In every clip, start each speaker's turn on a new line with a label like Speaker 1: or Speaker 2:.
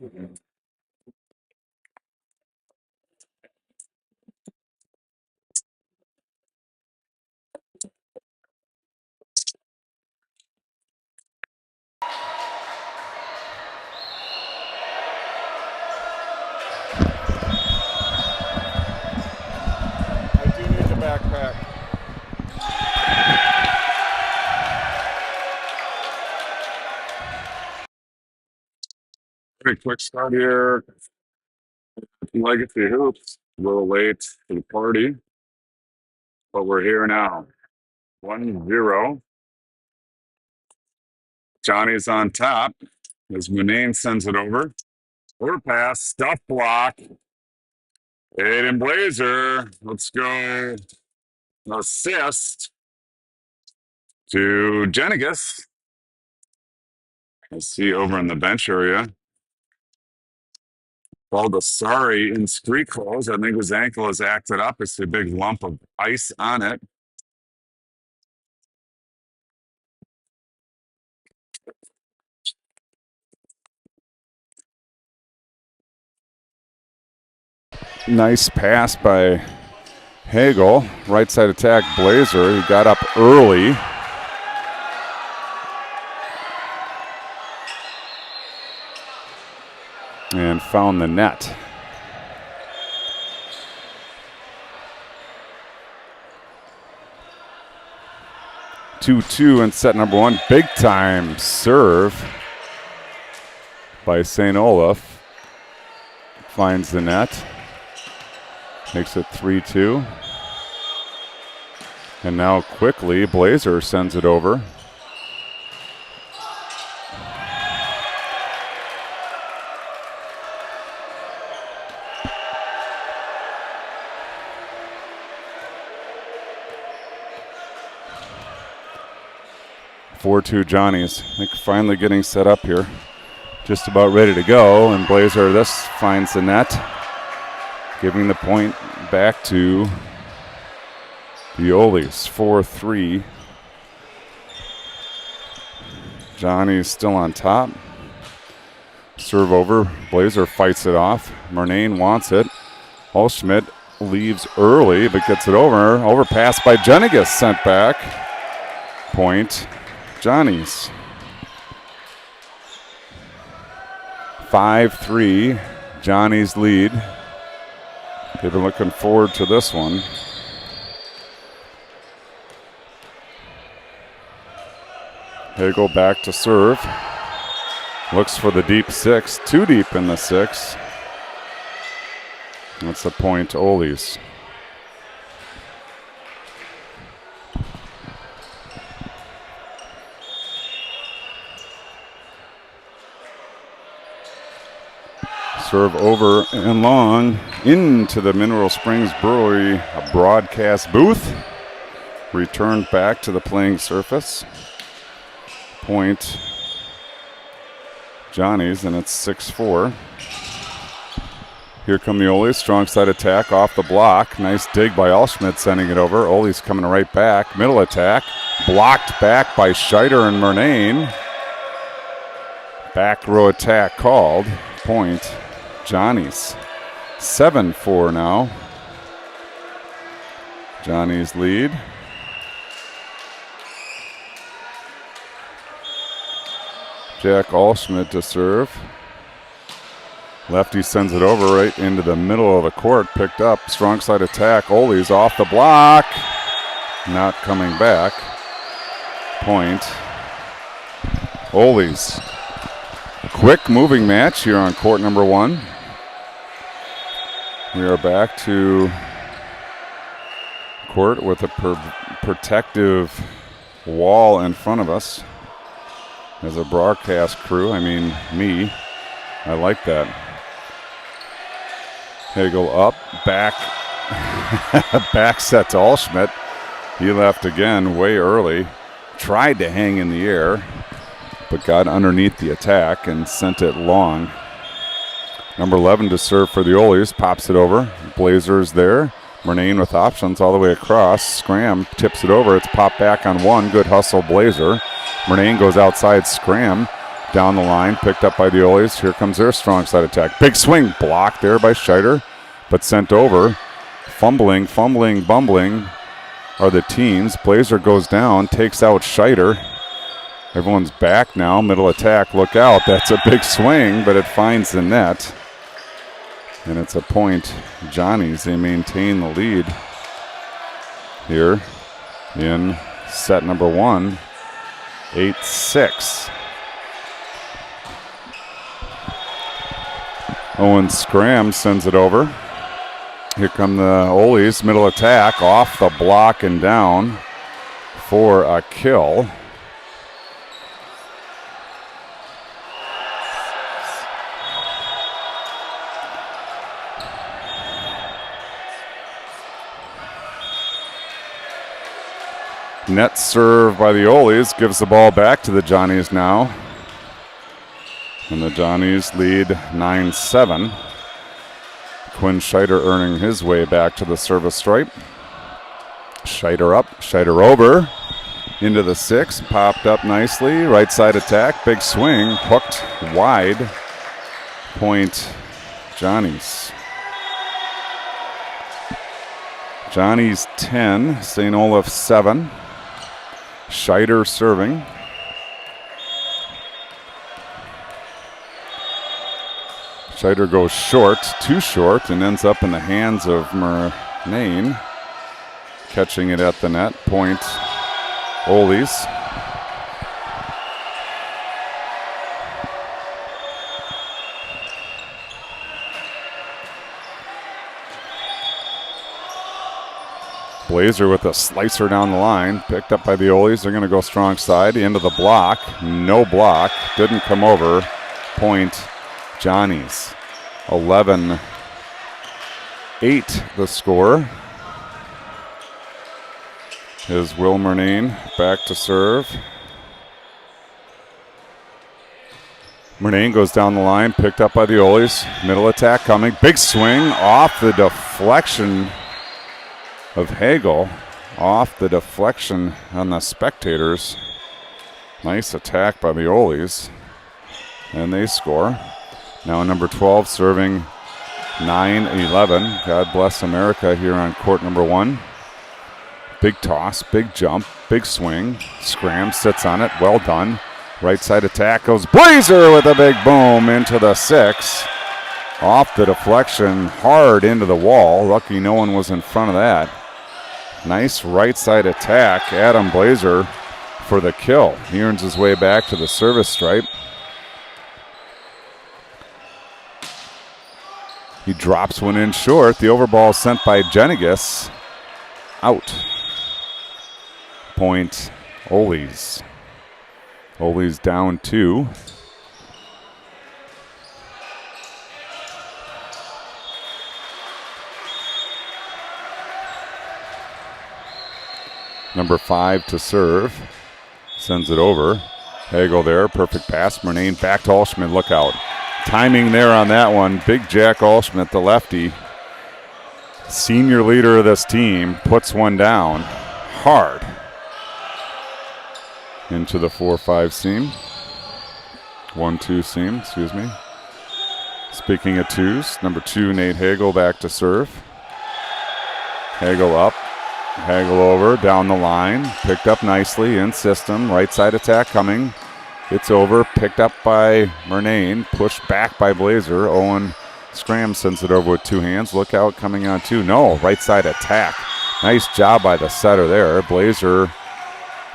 Speaker 1: I do need the backpack.
Speaker 2: Pretty quick start here. Legacy Hoops. A little late to the party, but we're here now. 1-0. Johnny's on top as Munane sends it over. Overpass, stuff block. Aiden Blazer. Let's go. Assist to Jenigus. I see over in the bench area. Baldessari in street clothes. I think his ankle is acted up. It's a big lump of ice on it. Nice pass by Hagel. Right side attack, Blazer. He got up early. And found the net. Two in set number one. Big time serve by St. Olaf. Finds the net. Makes it 3-2. And now quickly, Blazer sends it over. Johnny's. I think finally getting set up here. Just about ready to go. And Blazer, this finds the net. Giving the point back to the Olies. 4-3. Johnny's still on top. Serve over. Blazer fights it off. Murnane wants it. Olschmidt leaves early but gets it over. Overpass by Jenigus sent back. Point. Johnny's. 5-3. Johnny's lead. They've been looking forward to this one. Hagel back to serve. Looks for the deep six. Too deep in the six. That's the point, Olies. Serve over and long into the Mineral Springs Brewery broadcast booth. Returned back to the playing surface. Point Johnny's, and it's 6-4. Here come the Olies. Strong side attack off the block. Nice dig by Olschmidt sending it over. Olies coming right back. Middle attack. Blocked back by Scheider and Murnane. Back row attack called. Point Johnny's. 7-4 now. Johnny's lead. Jack Olschmidt to serve. Lefty sends it over right into the middle of the court. Picked up. Strong side attack. Olies off the block. Not coming back. Point. Olies. Quick moving match here on court number one. We are back to court with a protective wall in front of us. As a broadcast crew, I mean me, I like that. Hagel up, back, back set to Olschmidt. He left again way early, tried to hang in the air, but got underneath the attack and sent it long. Number 11 to serve for the Olies, pops it over. Blazers there. Murnane with options all the way across. Scram tips it over. It's popped back on one. Good hustle, Blazer. Murnane goes outside. Scram Down the line, picked up by the Oles. Here comes their strong side attack. Big swing, blocked there by Scheider, but sent over. Fumbling, bumbling are the teams. Blazer goes down, takes out Scheider. Everyone's back now, middle attack, look out. That's a big swing, but it finds the net. And it's a point. Johnny's, they maintain the lead here in set number 1, 8-6. Owen Scram sends it over. Here come the Oles, middle attack, off the block and down for a kill. Net serve by the Oles gives the ball back to the Johnnies now. And the Johnnies lead 9-7. Quinn Scheider earning his way back to the service stripe. Scheider up, Scheider over. Into the 6, popped up nicely. Right side attack, big swing, hooked wide. Point Johnnies. Johnnies 10, St. Olaf 7. Scheider serving. Scheider goes short, too short, and ends up in the hands of Murnane. Catching it at the net. Point Oles. Blazer with a slicer down the line. Picked up by the Oles. They're going to go strong side. Into the block. No block. Didn't come over. Point Johnnies. 11-8 the score. Is Will Murnane back to serve. Murnane goes down the line. Picked up by the Oles. Middle attack coming. Big swing off the deflection of Hagel. Off the deflection on the spectators. Nice attack by the Oles. And they score. Now number 12 serving 9-11. God bless America here on court number 1. Big toss, big jump, big swing. Scram sits on it. Well done. Right side attack goes Blazer with a big boom into the 6. Off the deflection, hard into the wall. Lucky no one was in front of that. Nice right side attack. Adam Blazer for the kill. He earns his way back to the service stripe. He drops one in short. The overball sent by Jenigas. Out. Point Oles. Oles down 2. Number 5 to serve. Sends it over. Hagel there. Perfect pass. Murnane back to Allschmidt. Look out. Timing there on that one. Big Jack Allschmidt, the lefty. Senior leader of this team, puts one down hard into the 4-5 seam. 1-2 seam, excuse me. Speaking of twos, number 2, Nate Hagel back to serve. Hagel up, Hagel over, down the line. Picked up nicely in system. Right side attack coming. It's over, picked up by Murnane, pushed back by Blazer. Owen Scram sends it over with 2 hands. Look out, coming on 2. No, right side attack. Nice job by the setter there. Blazer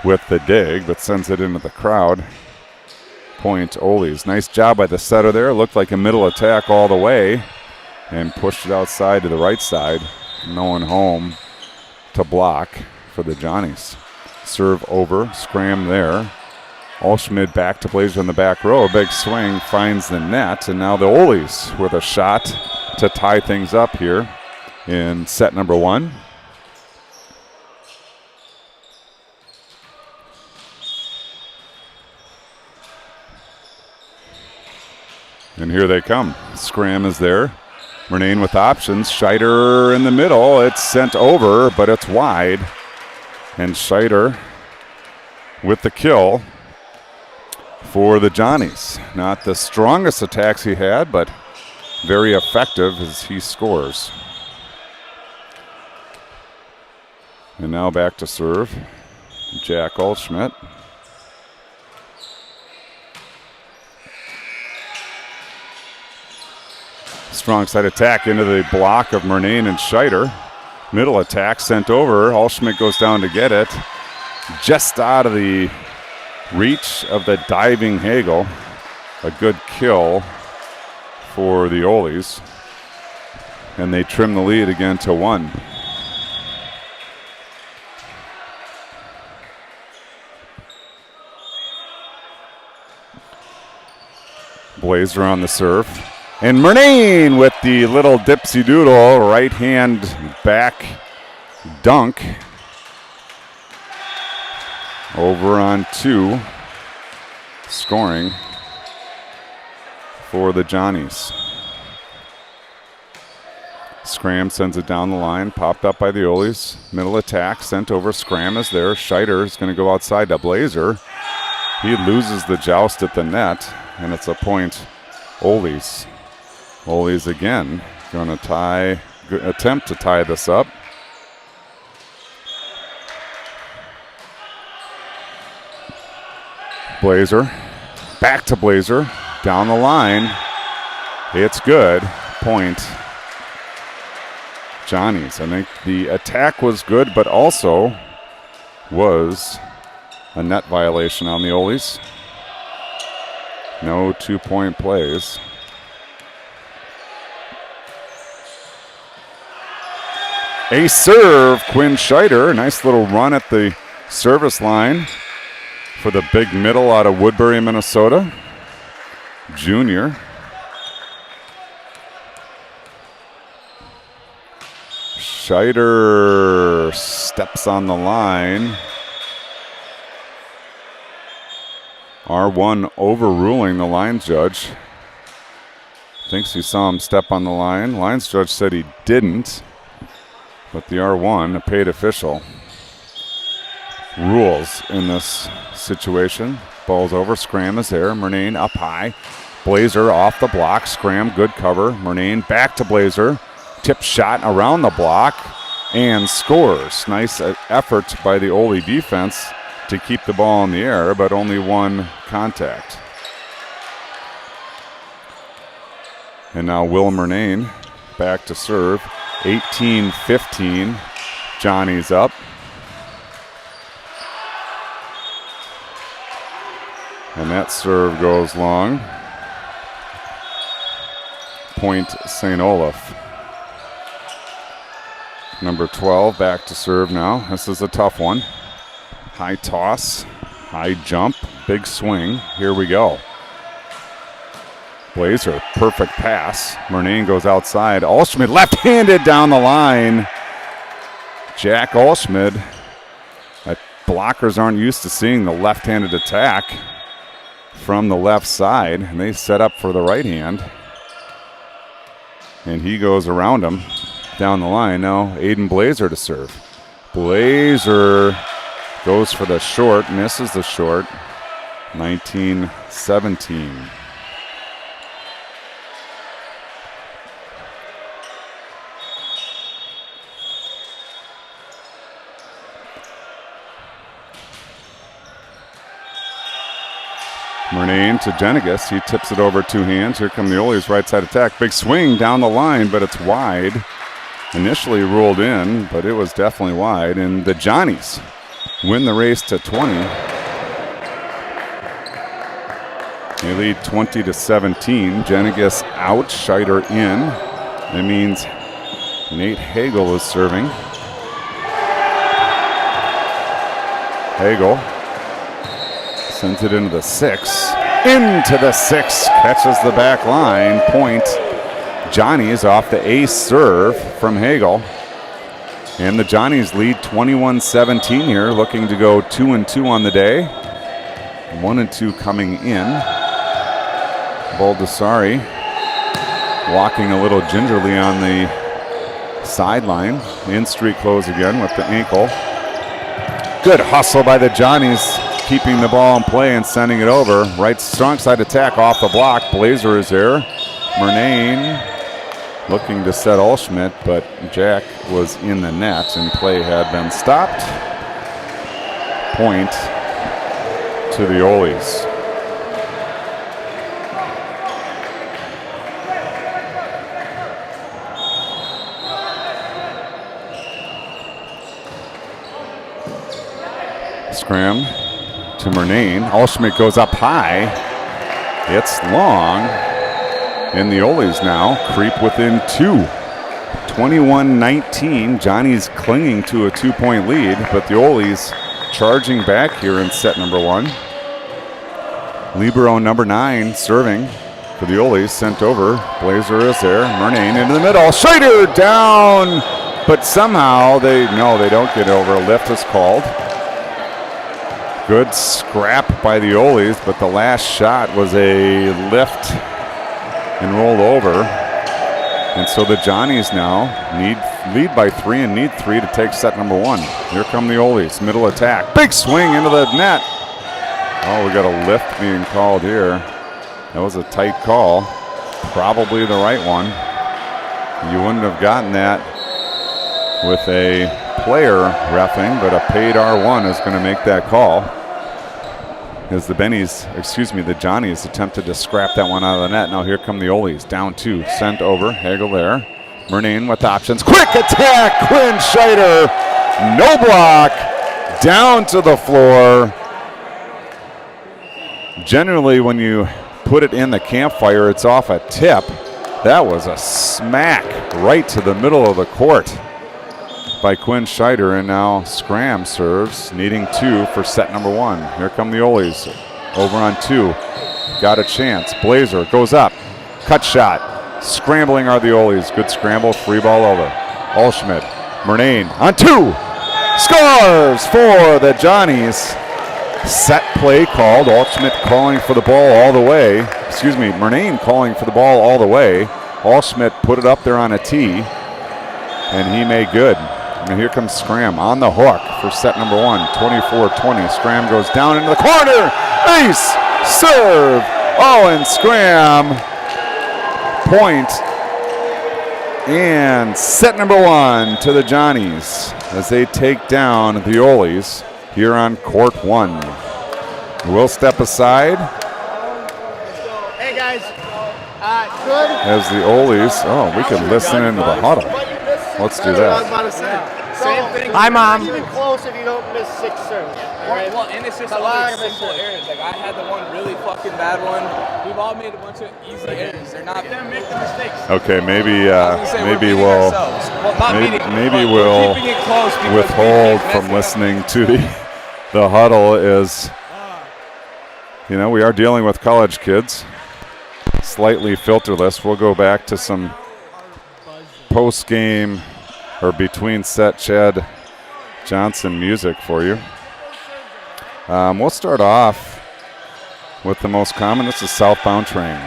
Speaker 2: with the dig, but sends it into the crowd. Point Oles. Nice job by the setter there. Looked like a middle attack all the way and pushed it outside to the right side. No one home to block for the Johnnies. Serve over, Scram there. Allschmidt back to Blazer in the back row. A big swing finds the net, and now the Oles with a shot to tie things up here in set number 1. And here they come. Scram is there. Murnane with options. Scheider in the middle. It's sent over, but it's wide. And Scheider with the kill. for the Johnnies. Not the strongest attacks he had, but very effective as he scores. And now back to serve, Jack Goldschmidt. Strong side attack into the block of Murnane and Scheider. Middle attack sent over. Goldschmidt goes down to get it. Just out of the reach of the diving Hagel. A good kill for the Oles. And they trim the lead again to 1. Blazer on the serve. And Murnane with the little dipsy doodle right hand back dunk. Over on 2. Scoring for the Johnnies. Scram sends it down the line. Popped up by the Oles. Middle attack sent over. Scram is there. Scheider is going to go outside to Blazer. He loses the joust at the net. And it's a point, Oles. Oles again going to attempt to tie this up. Blazer, back to Blazer, down the line. It's good. Point, Johnnies. I think the attack was good, but also was a net violation on the Oles. No 2-point plays. A serve, Quinn Scheider. Nice little run at the service line for the big middle out of Woodbury, Minnesota. Junior. Scheider steps on the line. R1 overruling the line judge. Thinks he saw him step on the line. Lines judge said he didn't. But the R1, a paid official, rules in this situation. Ball's over. Scram is there. Murnane up high. Blazer off the block. Scram, good cover. Murnane back to Blazer. Tip shot around the block and scores. Nice effort by the Ole defense to keep the ball in the air, but only 1 contact. And now Will Murnane back to serve. 18-15. Johnny's up. And that serve goes long. Point St. Olaf. Number 12 back to serve now. This is a tough one. High toss, high jump, big swing. Here we go. Blazer, perfect pass. Murnane goes outside. Goldschmidt left-handed down the line. Jack Goldschmidt. Blockers aren't used to seeing the left-handed attack from the left side, and they set up for the right hand. And he goes around him down the line. Now Aiden Blazer to serve. Blazer goes for the short, misses the short. 19-17. Murnane to Jenigas. He tips it over 2 hands. Here come the Ole's right side attack. Big swing down the line, but it's wide. Initially ruled in, but it was definitely wide. And the Johnnies win the race to 20. They lead 20-17. Jenigas out, Scheider in. That means Nate Hagel is serving. Hagel sends it into the 6. Into the 6. Catches the back line. Point. Johnnies off the ace serve from Hagel. And the Johnnies lead 21-17 here, looking to go 2-2 on the day. 1-2 coming in. Baldessari walking a little gingerly on the sideline. In street close again with the ankle. Good hustle by the Johnnies. keeping the ball in play and sending it over. Right strong side attack off the block. Blazer is there. Murnane looking to set Allschmidt, but Jack was in the net and play had been stopped. Point to the Oles. Scram to Murnane. Allschmidt goes up high. It's long. And the Oles now creep within 2. 21-19. Johnny's clinging to a 2-point lead, but the Oles charging back here in set number 1. Libero number 9 serving for the Oles, sent over. Blazer is there. Murnane into the middle. Schrader down, but somehow they don't get over. A lift is called. Good scrap by the Oles, but the last shot was a lift and rolled over. And so the Johnnies now lead by 3 and need 3 to take set number 1. Here come the Oles, middle attack. Big swing into the net. Oh, we got a lift being called here. That was a tight call. Probably the right one. You wouldn't have gotten that with a player reffing, but a paid R1 is going to make that call. As the Johnnies attempted to scrap that one out of the net. Now here come the Oles, down 2, sent over. Hagel there. Murnane with options. Quick attack, Quinn Scheider. No block. Down to the floor. Generally, when you put it in the campfire, it's off a tip. That was a smack right to the middle of the court by Quinn Scheider, and now Scram serves, needing 2 for set number 1. Here come the Oles, over on 2. Got a chance. Blazer goes up, cut shot. Scrambling are the Oles. Good scramble, free ball over. Allschmidt, Murnane on 2. Scores for the Johnnies. Set play called. Allschmidt calling for the ball all the way. Murnane calling for the ball all the way. Allschmidt put it up there on a tee, and he made good. And here comes Scram on the hook for set number 1, 24-20. Scram goes down into the corner. Ace, serve. Oh, and Scram. Point. And set number 1 to the Johnnies as they take down the Oles here on court 1. We'll step aside.
Speaker 3: Hey, guys. Good.
Speaker 2: As the Oles, we can listen into the huddle. Let's do that.
Speaker 3: Same thing.
Speaker 4: Hi, Mom.
Speaker 3: Even close if you don't miss 6 serves. Right?
Speaker 4: Well, and it's just all these simple errors. Like, I had the one really fucking bad one. We've all made a bunch of easy errors. They're not going to make the mistakes.
Speaker 2: Okay, maybe we'll withhold from listening to the huddle. Is we are dealing with college kids, slightly filterless. We'll go back to some post-game or between set Chad Johnson music for you. We'll start off with the most common. This is Southbound Train.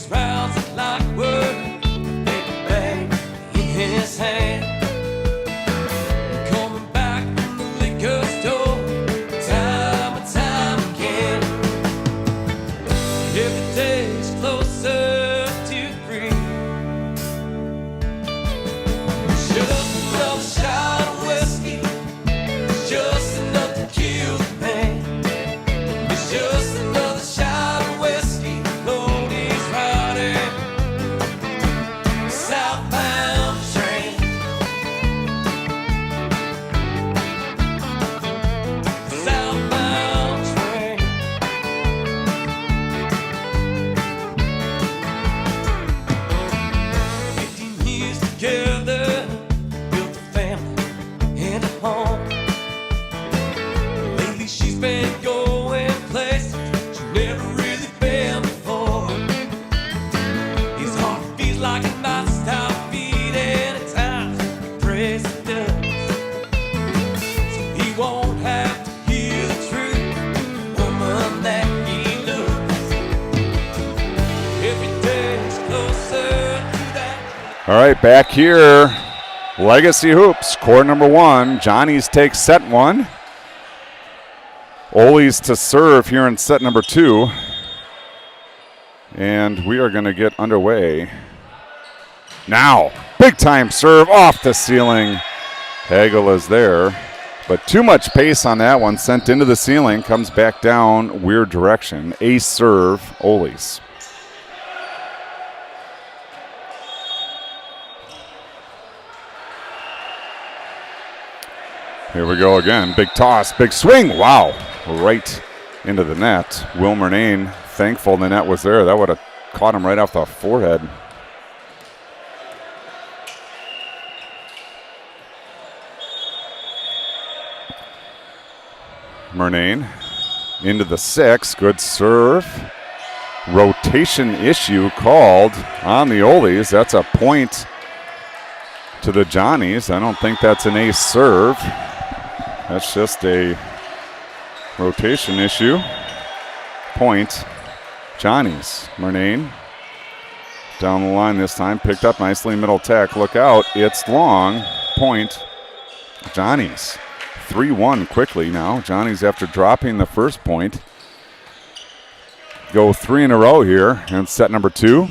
Speaker 5: Rounds like word
Speaker 2: All right, back here. Legacy Hoops, court number 1. Johnny's takes set 1. Ole's to serve here in set number 2. And we are going to get underway. Now, big time serve off the ceiling. Hagel is there, but too much pace on that one. Sent into the ceiling, comes back down, weird direction. Ace serve, Ole's. Here we go again. Big toss, big swing. Wow, right into the net. Will Murnane thankful the net was there. That would have caught him right off the forehead. Murnane into the 6. Good serve. Rotation issue called on the Ole's. That's a point to the Johnnies. I don't think that's an ace serve. That's just a rotation issue. Point, Johnnies. Murnane down the line this time. Picked up nicely, middle tech. Look out, it's long. Point, Johnnies. 3-1 quickly now. Johnnies, after dropping the first point, go 3 in a row here in set number 2.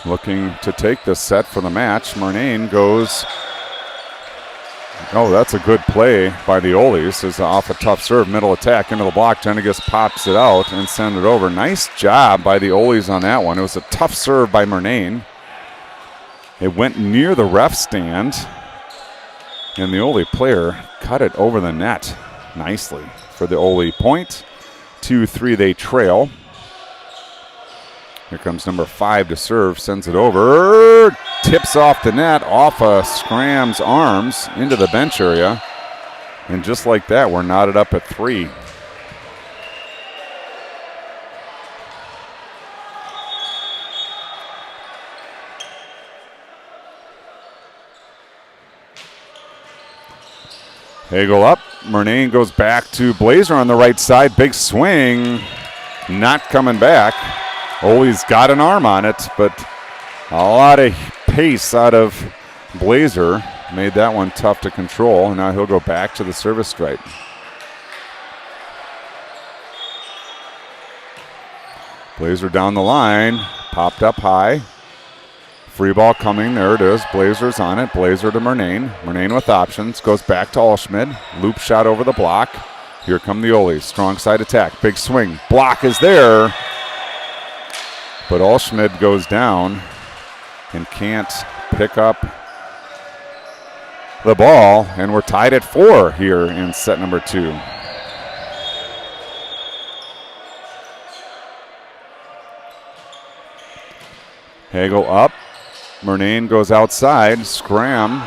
Speaker 2: Looking to take this set for the match. Murnane goes. Oh, that's a good play by the Ole's. Is off a tough serve, middle attack into the block. Jennigas pops it out and send it over. Nice job by the Ole's on that one. It was a tough serve by Murnane. It went near the ref stand, and the Ole player cut it over the net nicely for the Ole point. 2-3 they trail. Here comes number 5 to serve, sends it over, tips off the net, off of Scram's arms into the bench area. And just like that, we're knotted up at 3. Hagel up, Murnane goes back to Blazer on the right side, big swing, not coming back. Ole's got an arm on it, but a lot of pace out of Blazer made that one tough to control. And now he'll go back to the service stripe. Blazer down the line, popped up high. Free ball coming, there it is. Blazer's on it, Blazer to Murnane. Murnane with options, goes back to Allschmidt. Loop shot over the block. Here come the Ole's, strong side attack, big swing. Block is there. But Allschmidt goes down and can't pick up the ball, and we're tied at 4 here in set number 2. Hagel up, Murnane goes outside, Scram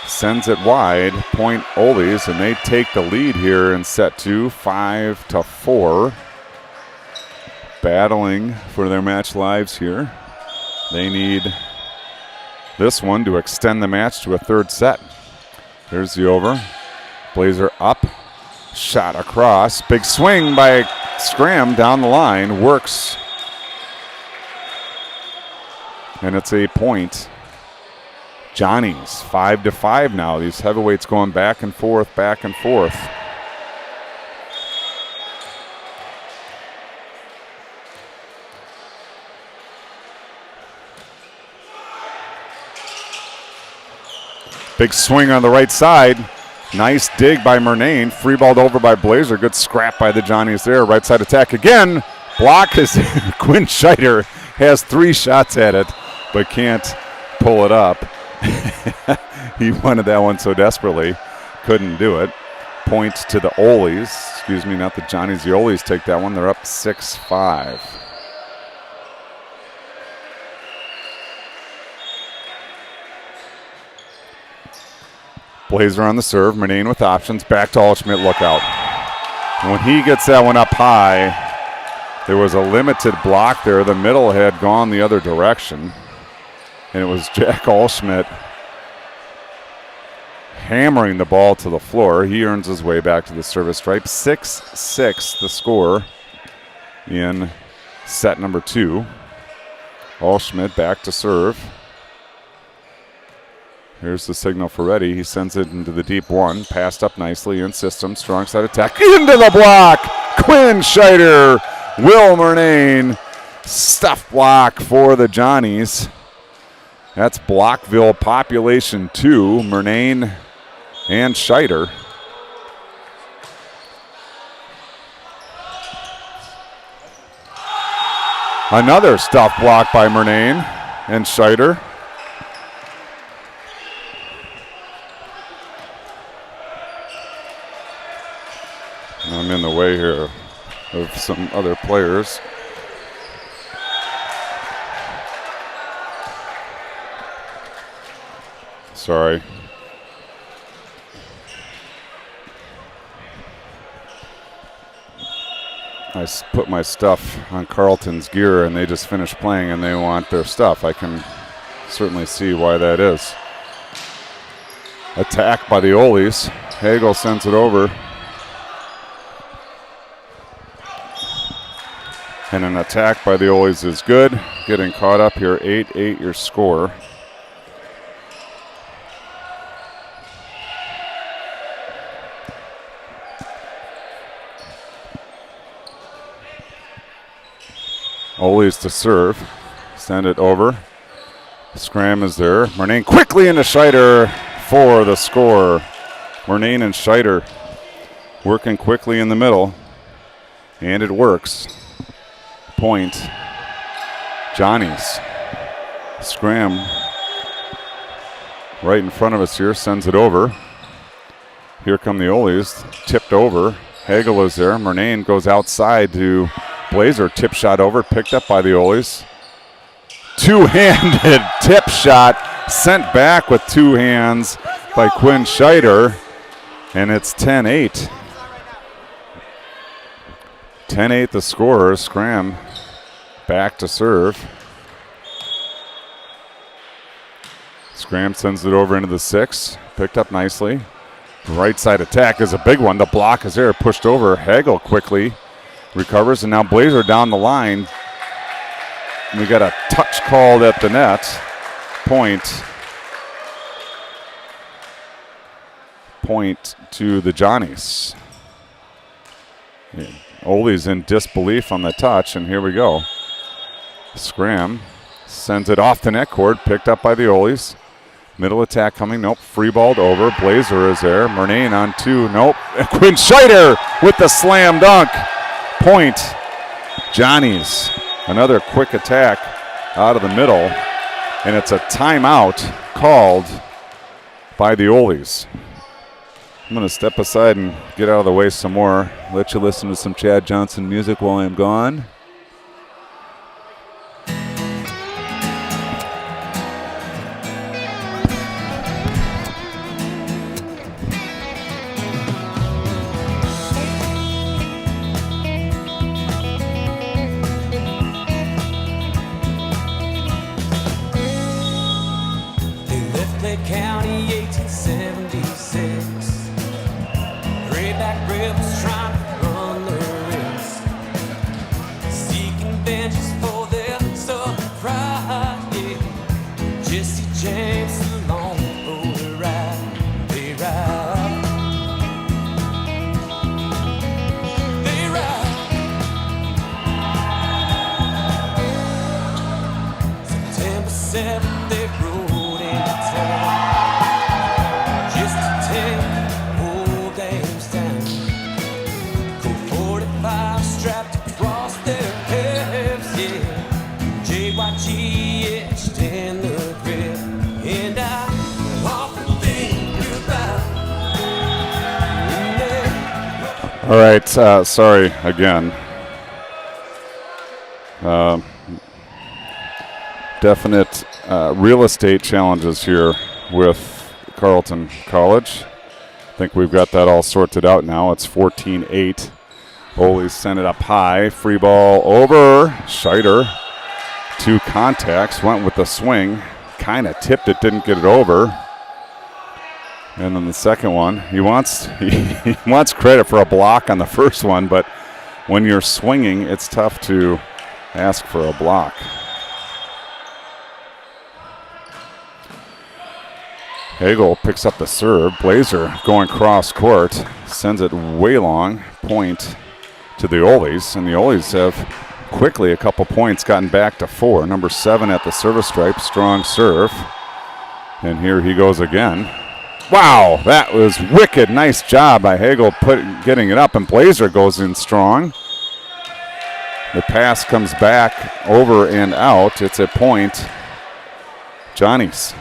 Speaker 2: sends it wide, point Ole's, and they take the lead here in set 2, 5-4. Battling for their match lives here. They need this one to extend the match to a 3rd set. Here's the over. Blazer up, shot across. Big swing by Scram down the line, works. And it's a point. Johnnies, 5-5 now. These heavyweights going back and forth, back and forth. Big swing on the right side. Nice dig by Murnane. Free balled over by Blazer. Good scrap by the Johnnies there. Right side attack again. Block is Quinn Scheider has 3 shots at it, but can't pull it up. He wanted that one so desperately. Couldn't do it. Point to the Ole's. Excuse me, not the Johnnies. The Ole's take that one. They're up 6-5. Blazer on the serve, Murnane with options, back to Allschmidt, look out. When he gets that one up high, there was a limited block there. The middle had gone the other direction, and it was Jack Allschmidt hammering the ball to the floor. He earns his way back to the service stripe. 6-6 the score in set number 2. Allschmidt back to serve. Here's the signal for ready. He sends it into the deep one. Passed up nicely in system. Strong side attack. Into the block. Quinn Scheider. Will Murnane. Stuff block for the Johnnies. That's Blockville population 2. Murnane and Scheider. Another stuff block by Murnane and Scheider. I'm in the way here of some other players. Sorry. I put my stuff on Carleton's gear and they just finished playing and they want their stuff. I can certainly see why that is. Attack by the Oles. Hagel sends it over. And an attack by the Oles is good. Getting caught up here, 8-8 your score. Oles to serve. Send it over. Scram is there. Murnane quickly into Scheider for the score. Murnane and Scheider working quickly in the middle. And it works. Point. Johnny's. Scram right in front of us here. Sends it over. Here come the Oles. Tipped over. Hagel is there. Murnane goes outside to Blazer. Tip shot over. Picked up by the Oles. Two-handed tip shot. Sent back with two hands by Quinn Scheider. And it's 10-8. 10-8 the score. Scram back to serve. Scram sends it over into the 6. Picked up nicely. Right side attack is a big one. The block is there. Pushed over. Hagel quickly recovers. And now Blazer down the line. We got a touch called at the net. Point to the Johnnies. Yeah. Ole's in disbelief on the touch, and here we go. Scram sends it off the net cord, picked up by the Oles. Middle attack coming, nope, free balled over. Blazer is there, Murnane on 2, nope. Quinn Scheider with the slam dunk. Point, Johnnies. Another quick attack out of the middle, and it's a timeout called by the Oles. I'm going to step aside and get out of the way some more. Let you listen to some Chad Johnson music while I'm gone.
Speaker 5: They left Clay County 1876. Grayback rebels trying to run their race, seeking vengeance for their southern pride. Yeah. Jesse James along for the ride. They ride. They ride. September 7th, they rode into town just to take old dames down. Colt 45 strapped across their hips, yeah. JYG etched in the grip, and I often think about.
Speaker 2: All right, sorry again. Definite real estate challenges here with Carleton College. I think we've got that all sorted out now. It's 14-8. Oles sent it up high. Free ball over. Scheider. 2 contacts. Went with the swing. Kind of tipped it. Didn't get it over. And then the second one. He wants credit for a block on the first one, but when you're swinging, it's tough to ask for a block. Hagel picks up the serve. Blazer going cross court, sends it way long. Point to the Oles, and the Oles have quickly a couple points gotten back to 4. Number 7 at the service stripe, strong serve. And here he goes again. Wow, that was wicked. Nice job by Hagel getting it up, and Blazer goes in strong. The pass comes back over and out. It's a point. Johnny's.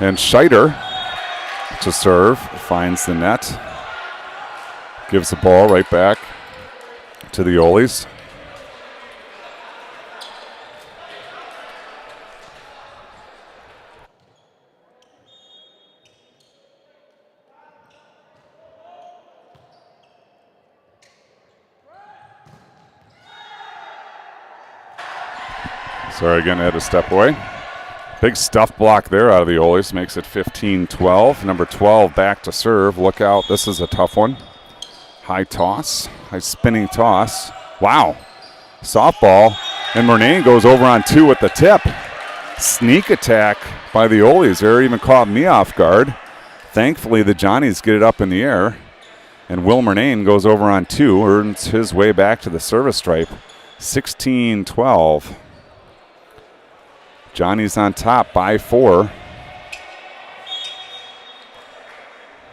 Speaker 2: And Scheider to serve, finds the net. Gives the ball right back to the Oles. Sorry, again, I had to step away. Big stuff block there out of the Oles, makes it 15-12. Number 12 back to serve. Look out, this is a tough one. High toss, high spinning toss. Wow, softball. And Murnane goes over on 2 with the tip. Sneak attack by the Oles there, even caught me off guard. Thankfully, the Johnnies get it up in the air. And Will Murnane goes over on 2, earns his way back to the service stripe. 16-12. Johnny's on top by 4.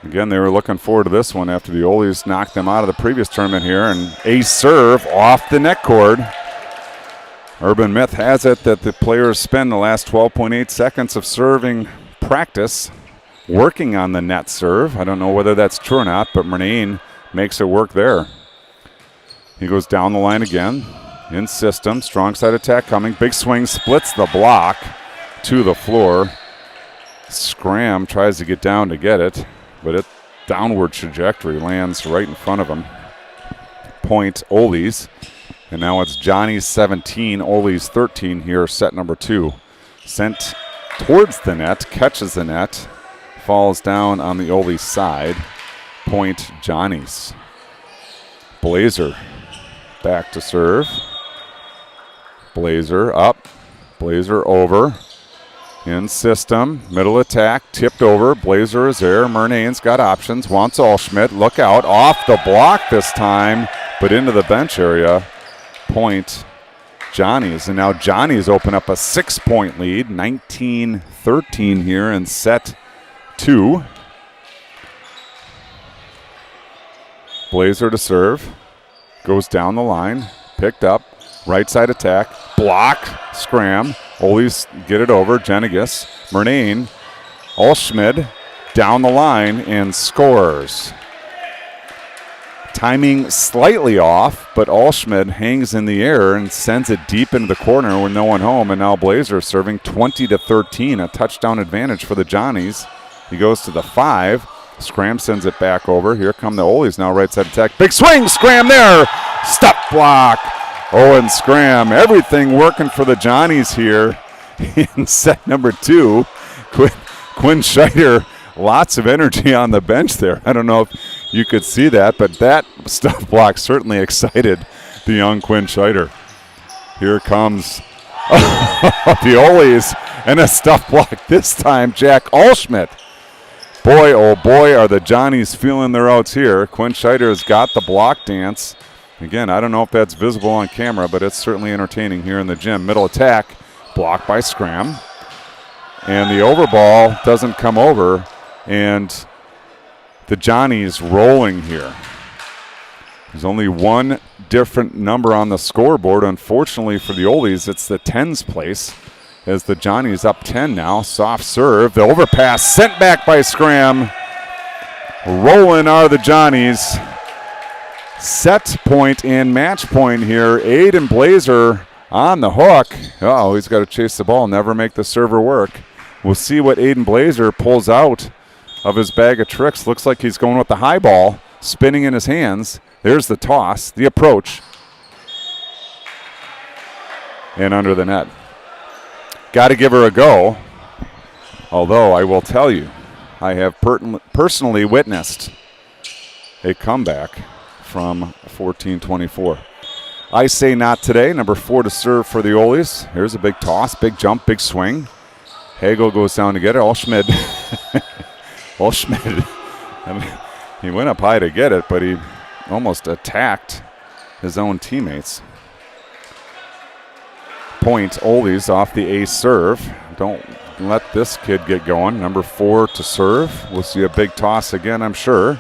Speaker 2: Again, they were looking forward to this one after the Oles knocked them out of the previous tournament here. And a serve off the net cord. Urban myth has it that the players spend the last 12.8 seconds of serving practice working on the net serve. I don't know whether that's true or not, but Murnane makes it work there. He goes down the line again. In system, strong side attack coming. Big swing, splits the block to the floor. Scram tries to get down to get it, but it downward trajectory lands right in front of him. Point Oles. And now it's Johnny's 17, Oles 13 here, set number 2. Sent towards the net, catches the net, falls down on the Oles side. Point Johnny's. Blazer back to serve. Blazer up, Blazer over, in system, middle attack, tipped over, Blazer is there, Murnane's got options, wants Allschmidt, look out, off the block this time, but into the bench area. Point Johnny's, and now Johnny's open up a 6-point lead, 19-13 here in set 2. Blazer to serve, goes down the line, picked up, right side attack, block, scram, Oles get it over, Jenigas, Murnane, Allschmidt down the line and scores. Timing slightly off, but Allschmidt hangs in the air and sends it deep into the corner with no one home, and now Blazer serving 20-13, a touchdown advantage for the Johnnies. He goes to the 5, Scram sends it back over, here come the Oles now, right side attack, big swing, Scram there, stop block. Owen Scram, everything working for the Johnnies here in set number 2. Quinn Scheider, lots of energy on the bench there. I don't know if you could see that, but that stuff block certainly excited the young Quinn Scheider. Here comes the Oles and a stuff block this time, Jack Allschmidt. Boy, oh boy, are the Johnnies feeling their outs here. Quinn Scheider has got the block dance. Again, I don't know if that's visible on camera, but it's certainly entertaining here in the gym. Middle attack, blocked by Scram. And the overball doesn't come over, and the Johnnies rolling here. There's only one different number on the scoreboard. Unfortunately for the Oles, it's the tens place, as the Johnnies up 10 now. Soft serve, the overpass sent back by Scram. Rolling are the Johnnies. Set point and match point here. Aiden Blazer on the hook. Oh, he's got to chase the ball, never make the server work. We'll see what Aiden Blazer pulls out of his bag of tricks. Looks like he's going with the high ball, spinning in his hands. There's the toss, the approach. And under the net. Got to give her a go. Although I will tell you, I have personally witnessed a comeback from 14-24. I say not today. Number 4 to serve for the Olies. Here's a big toss, big jump, big swing. Hagel goes down to get it. Olschmidt. Olschmidt. I mean, he went up high to get it, but he almost attacked his own teammates. Point, Olies off the ace serve. Don't let this kid get going. Number 4 to serve. We'll see a big toss again, I'm sure.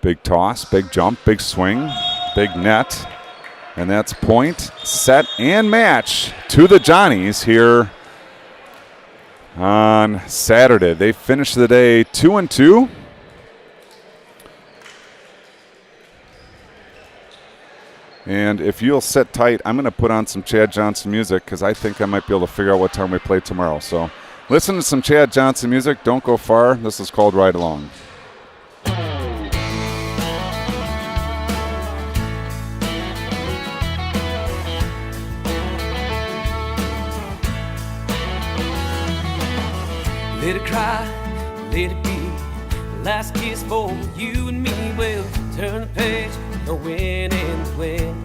Speaker 2: Big toss, big jump, big swing, big net. And that's point, set, and match to the Johnnies here on Saturday. They finished the day 2-2. And if you'll sit tight, I'm going to put on some Chad Johnson music because I think I might be able to figure out what time we play tomorrow. So listen to some Chad Johnson music. Don't go far. This is called Ride Along.
Speaker 5: Let it cry, let it be. Last kiss for you and me. We'll turn the page, no win and win.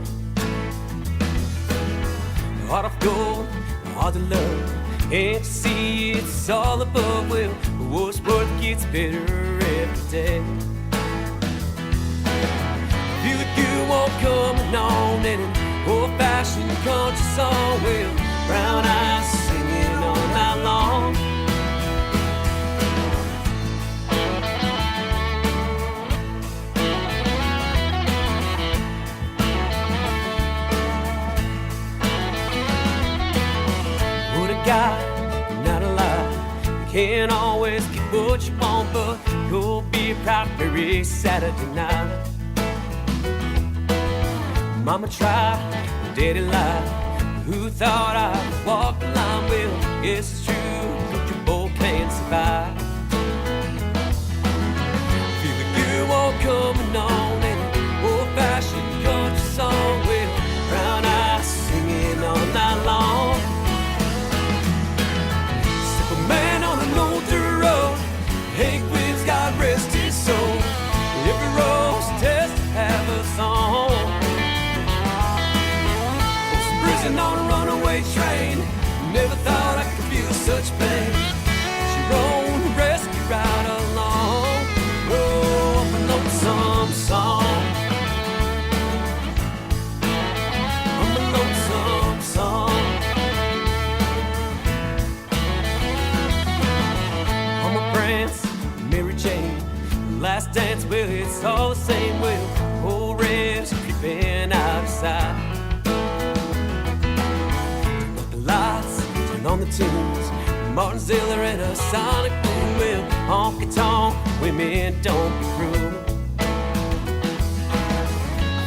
Speaker 5: Heart of gold, heart of love. Can't you see it's all above? Well, what's worth gets better every day. Feel the good won't coming on and an old-fashioned country song. Well, brown eyes singing all night long. God, not a lie. You can't always get what you want, but you'll be proud every Saturday night. Mama tried, daddy lied. Who thought I'd walk the line? Well, guess it's true, you both can't survive. Feel the good walk coming on and an old-fashioned country song. Well, brown eyes singing all night long. Man on an older road, Hank Williams, God rest his soul. Every road's a test to have a song. Was prison on a runaway train. Never thought I could feel such pain. She rode the rescue ride along. Oh, up a lonesome song. I'm a lonesome song. Mary Jane, last dance, well, it's all the same. Well, old revs creeping out of sight. Turn up the lights, turn on the tunes. Martin Ziller and a sonic boom. Well, honky tonk, women don't be rude. I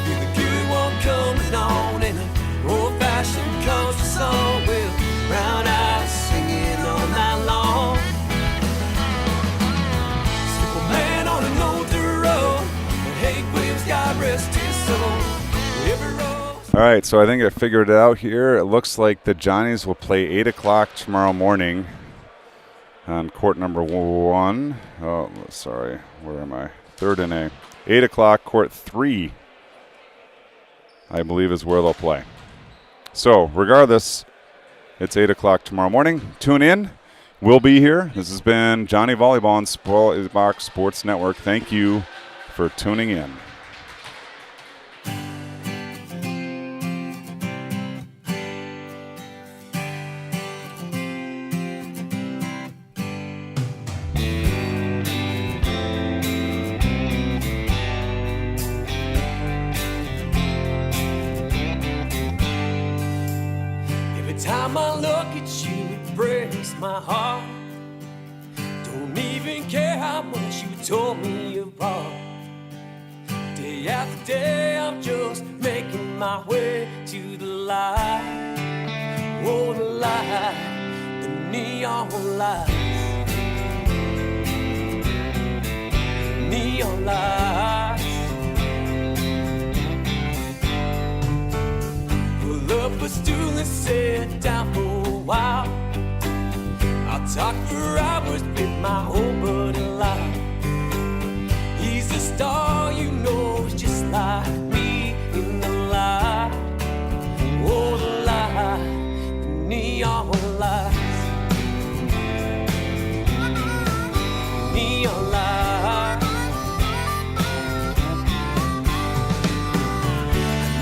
Speaker 5: feel the good one coming on in an old-fashioned country song. Well, brown eyes singing all night long. Man on an older road, Hank Williams, God rest his soul. Every road.
Speaker 2: All right, so I think I figured it out here. It looks like the Johnnies will play 8 o'clock tomorrow morning on court number 1. Oh, sorry. Where am I? 3rd and A. 8 o'clock, court 3, I believe, is where they'll play. So, regardless, it's 8 o'clock tomorrow morning. Tune in. We'll be here. This has been Johnny Volleyball on Spoilbox Sports Network. Thank you for tuning in.
Speaker 5: Every time I look at you, it breaks my heart. Don't even care how much you tore me apart. Day after day, I'm just making my way to the light. Oh, the light, the neon lights. Neon lights. Pull up a stool and sit down for a while. I'll talk for hours with my old buddy Olaf. He's the star you know is just like me in the light. Oh, the light, the neon lights. Neon lights.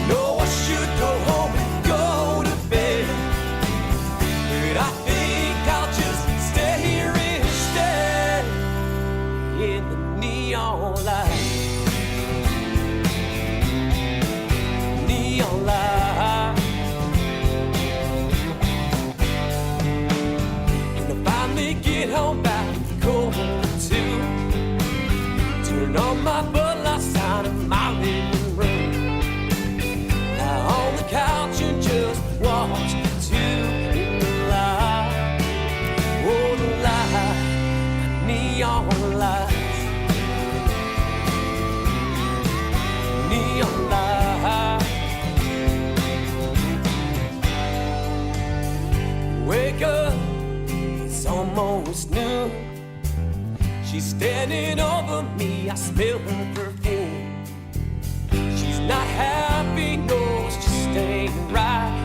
Speaker 5: Know I should go home and go to bed, but I think I'll just stay here instead in the neon light. Neon light. When I finally get home back to Q2, turn on my Bud Light sign in my living room. Lie on the couch and just watch two in the light. Oh, the light, my neon lights. Neon light. Wake up, it's almost noon. She's standing over me, I smell her perfume. She's not happy, no, it's just ain't right.